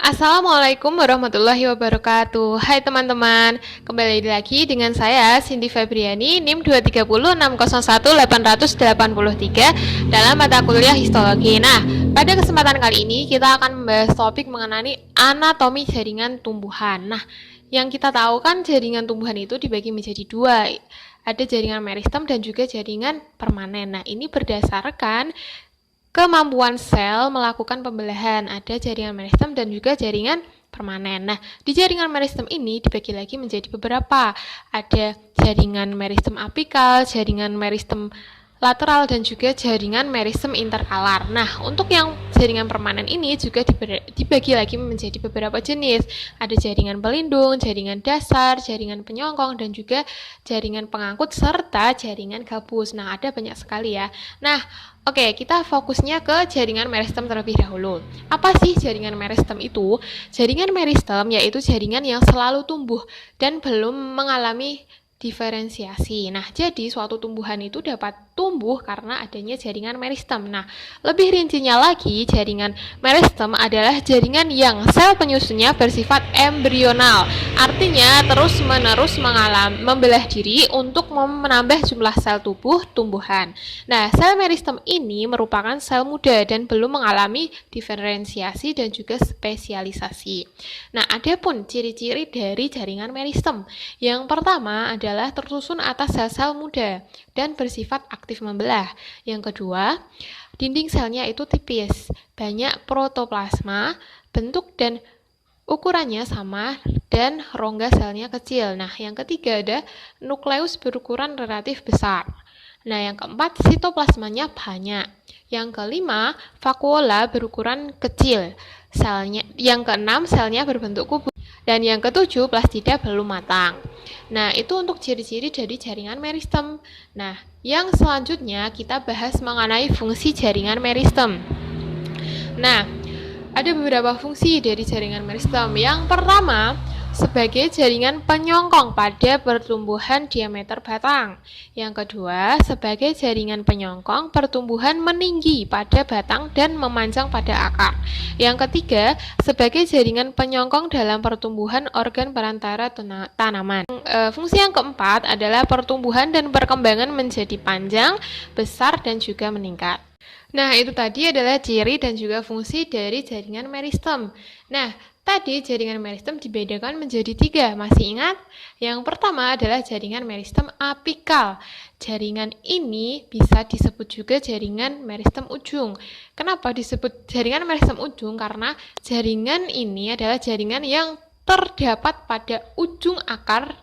Assalamualaikum warahmatullahi wabarakatuh. Hai teman-teman, kembali lagi dengan saya Cindy Febriani, NIM 230601883 dalam mata kuliah histologi. Nah, pada kesempatan kali ini kita akan membahas topik mengenai anatomi jaringan tumbuhan. Nah, yang kita tahu kan jaringan tumbuhan itu dibagi menjadi dua. Ada jaringan meristem dan juga jaringan permanen. Nah, ini berdasarkan kemampuan sel melakukan pembelahan. Ada jaringan meristem dan juga jaringan permanen. Nah, di jaringan meristem ini dibagi lagi menjadi beberapa. Ada jaringan meristem apikal, jaringan meristem lateral, dan juga jaringan meristem interkalar. Nah, untuk yang jaringan permanen ini juga dibagi lagi menjadi beberapa jenis. Ada jaringan pelindung, jaringan dasar, jaringan penyongkong, dan juga jaringan pengangkut, serta jaringan gabus. Nah, ada banyak sekali ya. Nah, oke, kita fokusnya ke jaringan meristem terlebih dahulu. Apa sih jaringan meristem itu? Jaringan meristem yaitu jaringan yang selalu tumbuh dan belum mengalami diferensiasi. Nah, jadi suatu tumbuhan itu dapat tumbuh karena adanya jaringan meristem. Nah, lebih rincinya lagi, jaringan meristem adalah jaringan yang sel penyusunnya bersifat embrional. Artinya terus-menerus membelah diri untuk menambah jumlah sel tubuh tumbuhan. Nah, sel meristem ini merupakan sel muda dan belum mengalami diferensiasi dan juga spesialisasi. Nah, adapun ciri-ciri dari jaringan meristem. Yang pertama adalah tersusun atas sel-sel muda dan bersifat aktif membelah. Yang kedua, dinding selnya itu tipis, banyak protoplasma, bentuk dan ukurannya sama, dan rongga selnya kecil. Nah, yang ketiga ada nukleus berukuran relatif besar. Nah, yang keempat, sitoplasmanya banyak. Yang kelima, vakuola berukuran kecil. Yang keenam, selnya berbentuk kubus. Dan yang ketujuh, plastida belum matang. Nah, itu untuk ciri-ciri dari jaringan meristem. Nah, yang selanjutnya kita bahas mengenai fungsi jaringan meristem. Nah, ada beberapa fungsi dari jaringan meristem. Yang pertama, sebagai jaringan penyongkong pada pertumbuhan diameter batang. Yang kedua, sebagai jaringan penyongkong pertumbuhan meninggi pada batang dan memanjang pada akar. Yang ketiga, sebagai jaringan penyongkong dalam pertumbuhan organ perantara tanaman. Fungsi yang keempat adalah pertumbuhan dan perkembangan menjadi panjang, besar, dan juga meningkat. Nah, itu tadi adalah ciri dan juga fungsi dari jaringan meristem. Nah, tadi jaringan meristem dibedakan menjadi 3, masih ingat? Yang pertama adalah jaringan meristem apikal. Jaringan ini bisa disebut juga jaringan meristem ujung. Kenapa disebut jaringan meristem ujung? Karena jaringan ini adalah jaringan yang terdapat pada ujung akar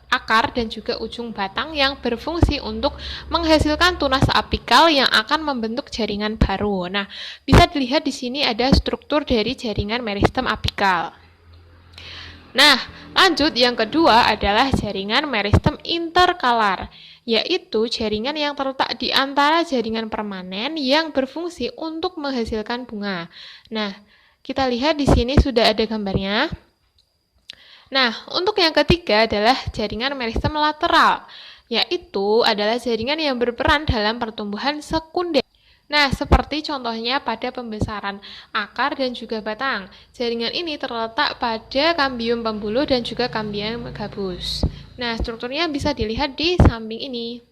dan juga ujung batang yang berfungsi untuk menghasilkan tunas apikal yang akan membentuk jaringan baru. Nah, bisa dilihat di sini ada struktur dari jaringan meristem apikal. Nah, lanjut yang kedua adalah jaringan meristem interkalar, yaitu jaringan yang terletak di antara jaringan permanen yang berfungsi untuk menghasilkan bunga. Nah, kita lihat di sini sudah ada gambarnya. Nah, untuk yang ketiga adalah jaringan meristem lateral, yaitu adalah jaringan yang berperan dalam pertumbuhan sekunder. Nah, seperti contohnya pada pembesaran akar dan juga batang. Jaringan ini terletak pada kambium pembuluh dan juga kambium gabus. Nah, strukturnya bisa dilihat di samping ini.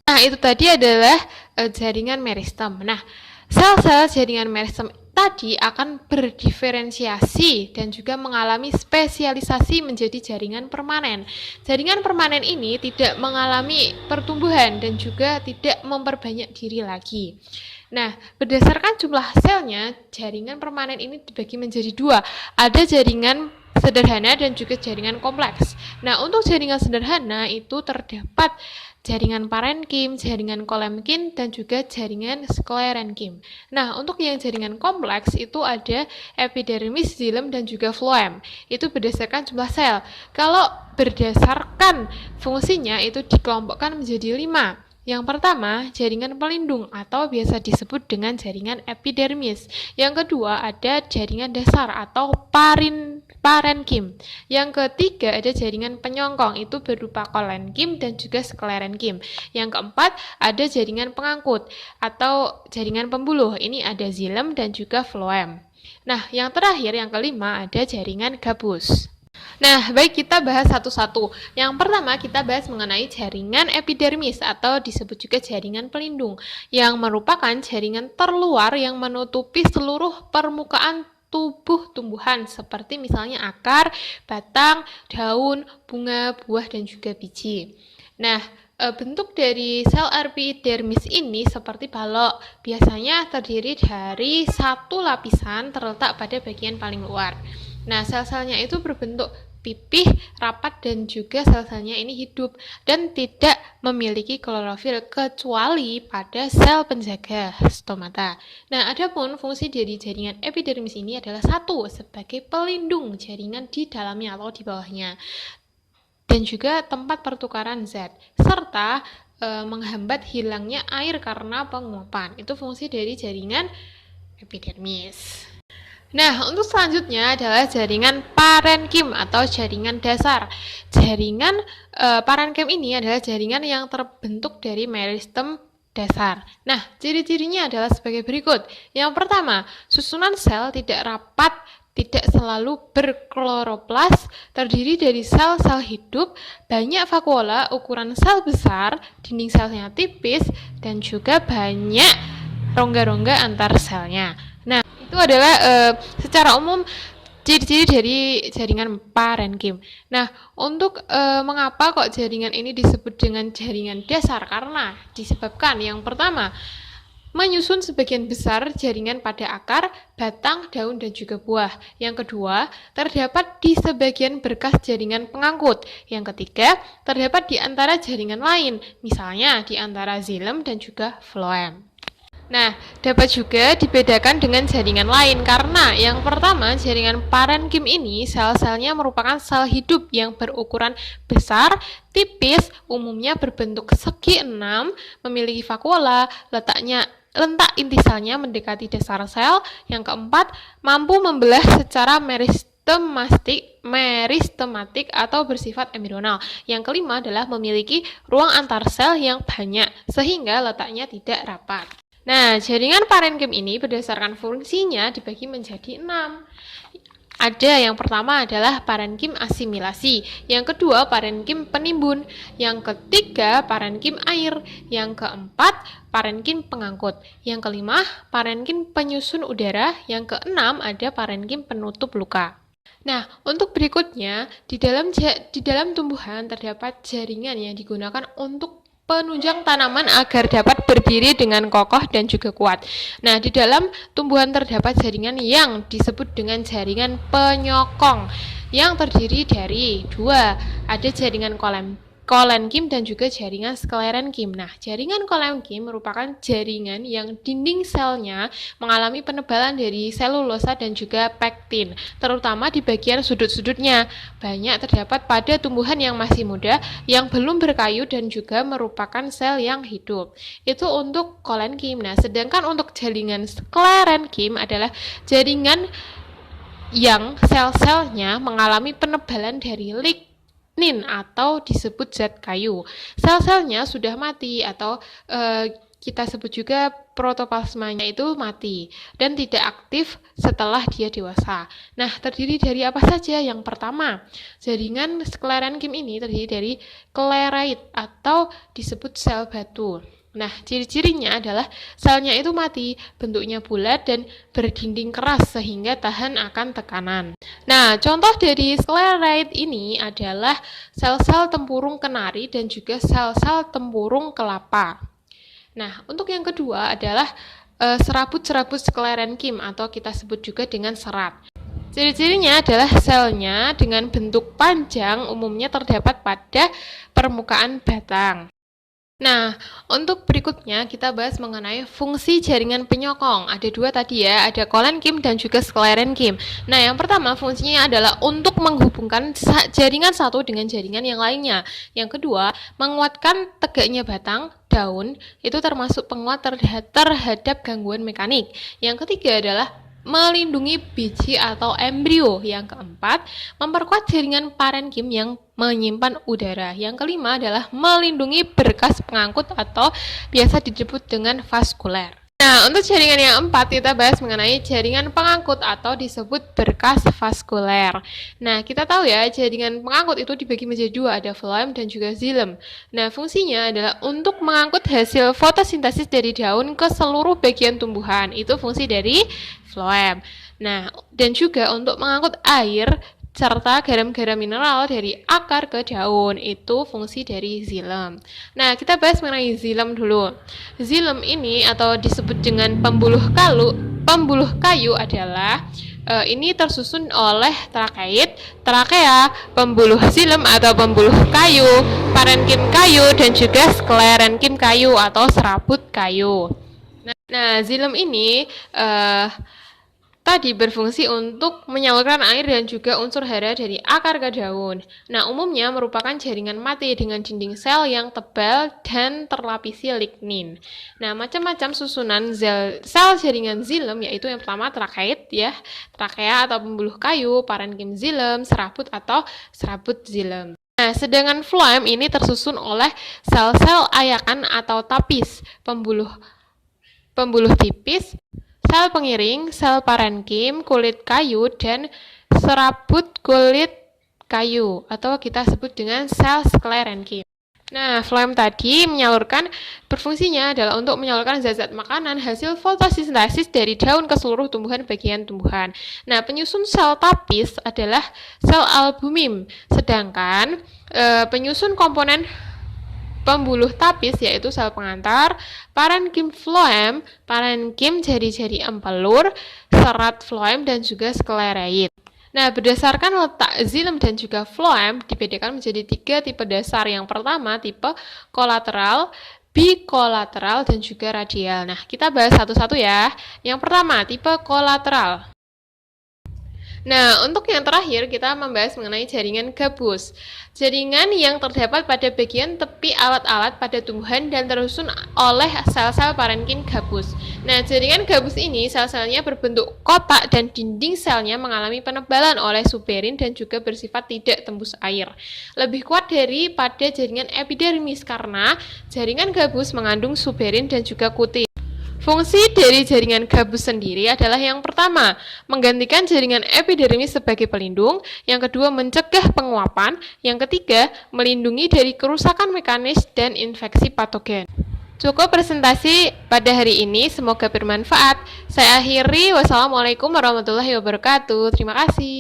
Nah, itu tadi adalah jaringan meristem. Nah, sel-sel jaringan meristem tadi akan berdiferensiasi dan juga mengalami spesialisasi menjadi jaringan permanen. Jaringan permanen ini tidak mengalami pertumbuhan dan juga tidak memperbanyak diri lagi. Nah, berdasarkan jumlah selnya, jaringan permanen ini dibagi menjadi 2. Ada jaringan sederhana dan juga jaringan kompleks. Nah, untuk jaringan sederhana itu terdapat jaringan parenkim, jaringan kolemkin, dan juga jaringan sklerenkim. Nah, untuk yang jaringan kompleks itu ada epidermis, xilem, dan juga floem. Itu berdasarkan jumlah sel. Kalau berdasarkan fungsinya itu dikelompokkan menjadi 5. Yang pertama, jaringan pelindung atau biasa disebut dengan jaringan epidermis. Yang kedua, ada jaringan dasar atau parenkim. Yang ketiga, ada jaringan penyongkong, itu berupa kolenkim dan juga sklerenkim. Yang keempat, ada jaringan pengangkut atau jaringan pembuluh. Ini ada xilem dan juga floem. Nah, yang terakhir, yang kelima, ada jaringan gabus. Nah, baik, kita bahas satu-satu. Yang pertama, kita bahas mengenai jaringan epidermis atau disebut juga jaringan pelindung, yang merupakan jaringan terluar yang menutupi seluruh permukaan tubuh tumbuhan, seperti misalnya akar, batang, daun, bunga, buah, dan juga biji. Nah, bentuk dari sel epidermis ini seperti balok, biasanya terdiri dari satu lapisan terletak pada bagian paling luar. Nah, sel-selnya itu berbentuk pipih, rapat, dan juga sel-selnya ini hidup dan tidak memiliki klorofil kecuali pada sel penjaga stomata. Nah, adapun fungsi dari jaringan epidermis ini adalah satu, sebagai pelindung jaringan di dalamnya atau di bawahnya, dan juga tempat pertukaran zat, serta menghambat hilangnya air karena penguapan. Itu fungsi dari jaringan epidermis. Nah, untuk selanjutnya adalah jaringan parenkim atau jaringan dasar. Jaringan parenkim ini adalah jaringan yang terbentuk dari meristem dasar. Nah, ciri-cirinya adalah sebagai berikut. Yang pertama, susunan sel tidak rapat, tidak selalu berkloroplas, terdiri dari sel-sel hidup, banyak vakuola, ukuran sel besar, dinding selnya tipis, dan juga banyak rongga-rongga antar selnya. Nah, itu adalah secara umum ciri-ciri dari jaringan parenkim. Nah, untuk mengapa kok jaringan ini disebut dengan jaringan dasar? Karena disebabkan yang pertama, menyusun sebagian besar jaringan pada akar, batang, daun, dan juga buah. Yang kedua, terdapat di sebagian berkas jaringan pengangkut. Yang ketiga, terdapat di antara jaringan lain, misalnya di antara xilem dan juga floem. Nah, dapat juga dibedakan dengan jaringan lain karena yang pertama, jaringan parenkim ini sel-selnya merupakan sel hidup yang berukuran besar, tipis, umumnya berbentuk segi 6, memiliki vakuola, letak inti selnya mendekati dasar sel. Yang keempat, mampu membelah secara meristematik atau bersifat embrional. Yang kelima adalah memiliki ruang antar sel yang banyak sehingga letaknya tidak rapat. Nah, jaringan parenkim ini berdasarkan fungsinya dibagi menjadi 6. Ada yang pertama adalah parenkim asimilasi, yang kedua parenkim penimbun, yang ketiga parenkim air, yang keempat parenkim pengangkut, yang kelima parenkim penyusun udara, yang keenam ada parenkim penutup luka. Nah, untuk berikutnya, di dalam tumbuhan terdapat jaringan yang digunakan untuk penunjang tanaman agar dapat berdiri dengan kokoh dan juga kuat. Nah, di dalam tumbuhan terdapat jaringan yang disebut dengan jaringan penyokong yang terdiri dari dua, ada jaringan kolenkim dan juga jaringan sklerenkim. Nah, jaringan kolenkim merupakan jaringan yang dinding selnya mengalami penebalan dari selulosa dan juga pektin, terutama di bagian sudut-sudutnya. Banyak terdapat pada tumbuhan yang masih muda, yang belum berkayu dan juga merupakan sel yang hidup. Itu untuk kolenkim. Nah, sedangkan untuk jaringan sklerenkim adalah jaringan yang sel-selnya mengalami penebalan dari lignin atau disebut zat kayu. Sel-selnya sudah mati atau kita sebut juga protoplasmanya itu mati dan tidak aktif setelah dia dewasa. Nah, terdiri dari apa saja? Yang pertama, jaringan sklerenkim ini terdiri dari klereit atau disebut sel batu. Nah, ciri-cirinya adalah selnya itu mati, bentuknya bulat dan berdinding keras sehingga tahan akan tekanan. Nah, contoh dari sklereit ini adalah sel-sel tempurung kenari dan juga sel-sel tempurung kelapa. Nah, untuk yang kedua adalah serabut-serabut sklerenkim atau kita sebut juga dengan serat. Ciri-cirinya adalah selnya dengan bentuk panjang umumnya terdapat pada permukaan batang. Nah, untuk berikutnya kita bahas mengenai fungsi jaringan penyokong. Ada dua tadi ya, ada kolenkim dan juga sklerenkim. Nah, yang pertama fungsinya adalah untuk menghubungkan jaringan satu dengan jaringan yang lainnya. Yang kedua, menguatkan tegaknya batang, daun, itu termasuk penguat terhadap gangguan mekanik. Yang ketiga adalah melindungi biji atau embrio. Yang keempat, memperkuat jaringan parenkim yang menyimpan udara. Yang kelima adalah melindungi berkas pengangkut atau biasa disebut dengan vaskuler. Nah, untuk jaringan yang 4 kita bahas mengenai jaringan pengangkut atau disebut berkas vaskuler. Nah, kita tahu ya, jaringan pengangkut itu dibagi menjadi dua, ada floem dan juga xilem. Nah, fungsinya adalah untuk mengangkut hasil fotosintesis dari daun ke seluruh bagian tumbuhan. Itu fungsi dari floem. Nah, dan juga untuk mengangkut air serta garam-garam mineral dari akar ke daun, itu fungsi dari xilem. Nah, kita bahas mengenai xilem dulu. Xilem ini atau disebut dengan pembuluh kayu adalah ini tersusun oleh trakea, pembuluh xilem atau pembuluh kayu, parenkim kayu, dan juga sklerenkim kayu atau serabut kayu. Nah, xilem ini tadi berfungsi untuk menyalurkan air dan juga unsur hara dari akar ke daun. Nah, umumnya merupakan jaringan mati dengan dinding sel yang tebal dan terlapisi lignin. Nah, macam-macam susunan sel jaringan xilem yaitu yang pertama trakea atau pembuluh kayu, parenkim xilem, serabut atau serabut xilem. Nah, sedangkan floem ini tersusun oleh sel-sel ayakan atau tapis, pembuluh tipis, sel pengiring, sel parenkim, kulit kayu, dan serabut kulit kayu atau kita sebut dengan sel sklerenkim. Nah, floem tadi berfungsinya adalah untuk menyalurkan zat-zat makanan hasil fotosintesis dari daun ke seluruh bagian tumbuhan. Nah, penyusun sel tapis adalah sel albumin, sedangkan penyusun komponen pembuluh tapis yaitu sel pengantar, parenkim floem, parenkim jari-jari empelur, serat floem, dan juga sklereid. Nah, berdasarkan letak xilem dan juga floem dibedakan menjadi 3 tipe dasar. Yang pertama, tipe kolateral, bikolateral, dan juga radial. Nah, kita bahas satu-satu ya. Yang pertama, tipe kolateral. Nah, untuk yang terakhir kita membahas mengenai jaringan gabus. Jaringan yang terdapat pada bagian tepi alat-alat pada tumbuhan dan tersusun oleh sel-sel parenkim gabus. Nah, jaringan gabus ini sel-selnya berbentuk kotak dan dinding selnya mengalami penebalan oleh suberin dan juga bersifat tidak tembus air. Lebih kuat daripada jaringan epidermis karena jaringan gabus mengandung suberin dan juga kutin. Fungsi dari jaringan gabus sendiri adalah yang pertama, menggantikan jaringan epidermis sebagai pelindung, yang kedua, mencegah penguapan, yang ketiga, melindungi dari kerusakan mekanis dan infeksi patogen. Cukup presentasi pada hari ini, semoga bermanfaat. Saya akhiri, wassalamualaikum warahmatullahi wabarakatuh. Terima kasih.